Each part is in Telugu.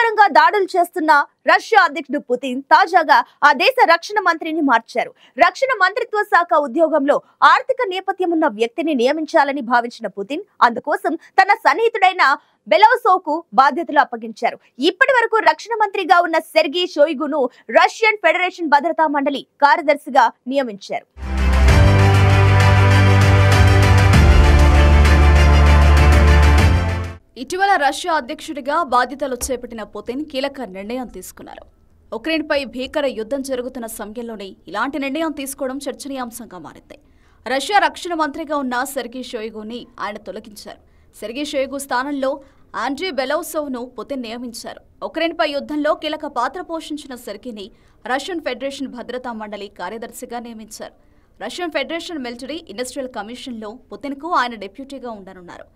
భీకరంగా దాడులు చేస్తున్న రష్యా అధ్యక్షుడు పుతిన్ తాజాగా ఆ దేశ రక్షణ మంత్రిని మార్చారు. రక్షణ మంత్రిత్వ శాఖ ఉద్యోగంలో ఆర్థిక నేపథ్యం ఉన్న వ్యక్తిని నియమించాలని భావించిన పుతిన్ అందుకోసం తన సన్నిహితుడైన బెలౌసోవ్కు బాధ్యతలు అప్పగించారు. ఇప్పటి వరకు రక్షణ మంత్రిగా ఉన్న సెర్గీ షోయిగును రష్యన్ ఫెడరేషన్ భద్రతా మండలి కార్యదర్శిగా నియమించారు. ఇటీవల రష్యా అధ్యక్షుడిగా బాధ్యతలు చేపట్టిన పుతిన్ కీలక నిర్ణయం తీసుకున్నారు. ఉక్రెయిన్పై భీకర యుద్ధం జరుగుతున్న సమయంలోనే ఇలాంటి నిర్ణయం తీసుకోవడం చర్చనీయాంశంగా మారింది. రష్యా రక్షణ మంత్రిగా ఉన్న సెర్గీ షోయిగుని ఆయన తొలగించారు. సెర్గీ షోయిగు స్థానంలో ఆండ్రీ బెలౌసోవ్ను పుతిన్ నియమించారు. ఉక్రెయిన్పై యుద్ధంలో కీలక పాత్ర పోషించిన సెర్గీని రష్యన్ ఫెడరేషన్ భద్రతా మండలి కార్యదర్శిగా నియమించారు. రష్యన్ ఫెడరేషన్ మిలిటరీ ఇండస్ట్రియల్ కమిషన్లో పుతిన్కు ఆయన డిప్యూటీగా ఉండనున్నారు.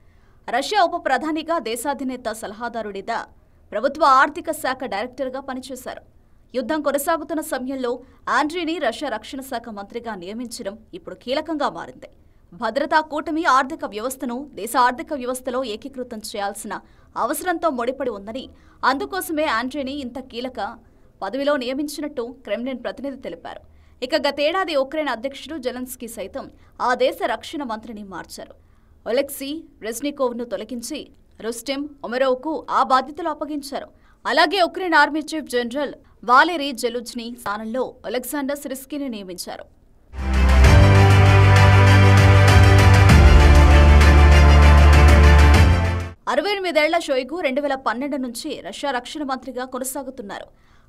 రష్యా ఉప ప్రధానిగా, దేశాధినేత సలహాదారుడిగా, ప్రభుత్వ ఆర్థిక శాఖ డైరెక్టర్గా పనిచేశారు. యుద్ధం కొనసాగుతున్న సమయంలో ఆండ్రీని రష్యా రక్షణ శాఖ మంత్రిగా నియమించడం ఇప్పుడు కీలకంగా మారింది. భద్రతా కూటమి ఆర్థిక వ్యవస్థను దేశ ఆర్థిక వ్యవస్థలో ఏకీకృతం చేయాల్సిన అవసరంతో ముడిపడి ఉందని, అందుకోసమే ఆండ్రీని ఇంత కీలక పదవిలో నియమించినట్టు క్రెమ్లిన్ ప్రతినిధి తెలిపారు. ఇక గతేడాది ఉక్రెయిన్ అధ్యక్షుడు జెలెన్స్కీ సైతం ఆ దేశ రక్షణ మంత్రిని మార్చారు. ఒలెక్సీ రెజ్నికోవ్ను తొలగించి రుస్టెం ఒమెరోవ్కు ఆ బాధ్యతలు అప్పగించారు. అలాగే Ukraine army chief general Valeriy Zaluzhny స్థానంలో అలెగ్జాండర్ సిర్స్కీని నియమించారు. ఏళ్ల షోయిగు 2012 నుంచి రష్యా రక్షణ మంత్రిగా కొనసాగుతున్నారు.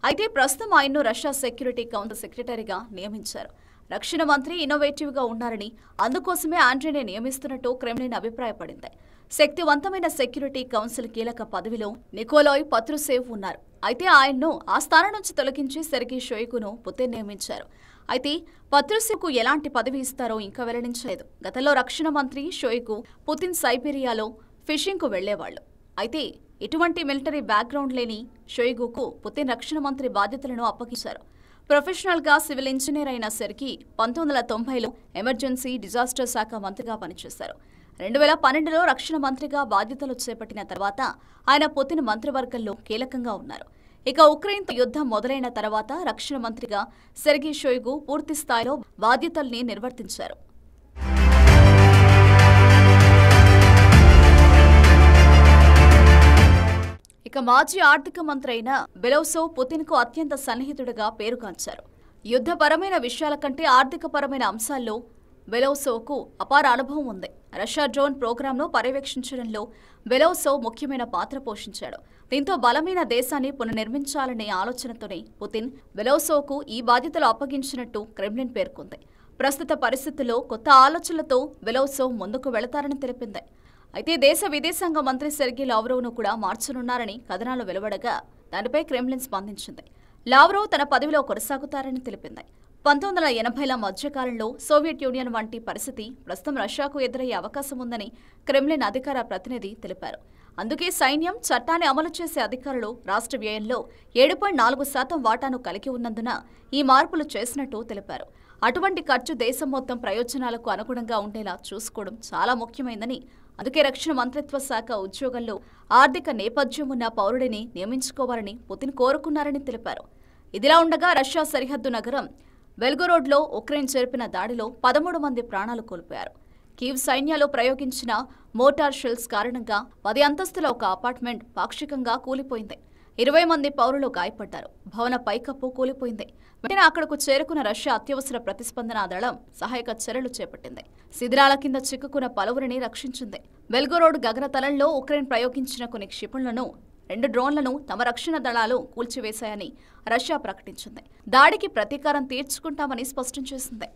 అయితే ప్రస్తుతం ఆయన్ను రష్యా సెక్యూరిటీ కౌన్సిల్ సెక్రటరీగా నియమించారు. రక్షణ మంత్రి ఇన్నోవేటివ్గా ఉన్నారని, అందుకోసమే ఆండ్రీని నియమిస్తున్నట్టు క్రెమ్లిన్ అభిప్రాయపడింది. శక్తివంతమైన సెక్యూరిటీ కౌన్సిల్ కీలక పదవిలో నికోలాయ్ పత్రుసేవ్ ఉన్నారు. అయితే ఆయన్ను ఆ స్థానం నుంచి తొలగించి సెర్గీ షోయిగును పుతిన్ నియమించారు. అయితే పత్రుసేవ్కు ఎలాంటి పదవి ఇస్తారో ఇంకా వెల్లడించలేదు. గతంలో రక్షణ మంత్రి షోయిగు పుతిన్ సైబీరియాలో ఫిషింగ్కు వెళ్లేవాళ్లు. అయితే ఎటువంటి మిలిటరీ బ్యాక్గ్రౌండ్ లేని షోయిగుకు పుతిన్ రక్షణ మంత్రి బాధ్యతలను అప్పగించారు. ప్రొఫెషనల్గా సివిల్ ఇంజనీర్ అయిన సెర్గీ 1990లో ఎమర్జెన్సీ డిజాస్టర్ శాఖ మంత్రిగా పనిచేశారు. 2012లో రక్షణ మంత్రిగా బాధ్యతలు చేపట్టిన తర్వాత ఆయన పుతిన్ మంత్రివర్గంలో కీలకంగా ఉన్నారు. ఇక ఉక్రెయిన్తో యుద్ధం మొదలైన తర్వాత రక్షణ మంత్రిగా సెర్గీ షోయిగు పూర్తి స్థాయిలో బాధ్యతల్ని నిర్వర్తించారు. ఇక మాజీ ఆర్థిక మంత్రి అయిన బెలౌసోవ్ పుతిన్కు అత్యంత సన్నిహితుడిగా పేరుగాంచారు. యుద్ధపరమైన విషయాల కంటే ఆర్థికపరమైన అంశాల్లో బెలౌసోవ్కు అపార అనుభవం ఉంది. రష్యా డ్రోన్ ప్రోగ్రాంను పర్యవేక్షించడంలో బెలౌసోవ్ ముఖ్యమైన పాత్ర పోషించాడు. దీంతో బలమైన దేశాన్ని పునర్నిర్మించాలనే ఆలోచనతోనే పుతిన్ బెలౌసోవ్కు ఈ బాధ్యతలు అప్పగించినట్టు క్రెమ్లిన్ పేర్కొంది. ప్రస్తుత పరిస్థితుల్లో కొత్త ఆలోచనలతో బెలౌసోవ్ ముందుకు వెళతారని తెలిపింది. అయితే దేశ విదేశాంగ మంత్రి సెర్గీ లావ్రోవ్ను కూడా మార్చనున్నారని కథనాలు వెలువడగా దానిపై క్రెమ్లిన్ స్పందించింది. లావ్రోవ్ తన పదవిలో కొనసాగుతారని తెలిపింది. 1980ల మధ్యకాలంలో సోవియట్ యూనియన్ వంటి పరిస్థితి ప్రస్తుతం రష్యాకు ఎదురయ్యే అవకాశం ఉందని క్రెమ్లిన్ అధికార ప్రతినిధి తెలిపారు. అందుకే సైన్యం చట్టాన్ని అమలు చేసే అధికారులు రాష్ట్ర వ్యయంలో 7.4% వాటాను కలిగి ఉన్నందున ఈ మార్పులు చేసినట్టు తెలిపారు. అటువంటి ఖర్చు దేశం మొత్తం ప్రయోజనాలకు అనుగుణంగా ఉండేలా చూసుకోవడం చాలా ముఖ్యమైందని, అందుకే రక్షణ మంత్రిత్వ శాఖ ఉద్యోగంలో ఆర్థిక నేపథ్యం ఉన్న పౌరుడిని నియమించుకోవాలని పుతిన్ కోరుకున్నారని తెలిపారు. ఇదిలా ఉండగా రష్యా సరిహద్దు నగరం బెల్గోరోడ్లో ఉక్రెయిన్ జరిపిన దాడిలో 13 మంది ప్రాణాలు కోల్పోయారు. కీవ్ సైన్యాలు ప్రయోగించిన మోటార్ షెల్స్ కారణంగా 10 అంతస్తుల ఒక అపార్ట్మెంట్ పాక్షికంగా కూలిపోయింది. 20 మంది పౌరులు గాయపడ్డారు. భవన పైకప్పు కూలిపోయింది. వెంటనే అక్కడకు చేరుకున్న రష్యా అత్యవసర ప్రతిస్పందన దళం సహాయక చర్యలు చేపట్టింది. శిథిరాల కింద చిక్కుకున్న పలువురిని రక్షించింది. బెల్గోరోడ్ గగనతలంలో ఉక్రెయిన్ ప్రయోగించిన కొన్ని క్షిపణులను, 2 డ్రోన్లను తమ రక్షణ దళాలు కూల్చివేశాయని రష్యా ప్రకటించింది. దాడికి ప్రతీకారం తీర్చుకుంటామని స్పష్టం చేసింది.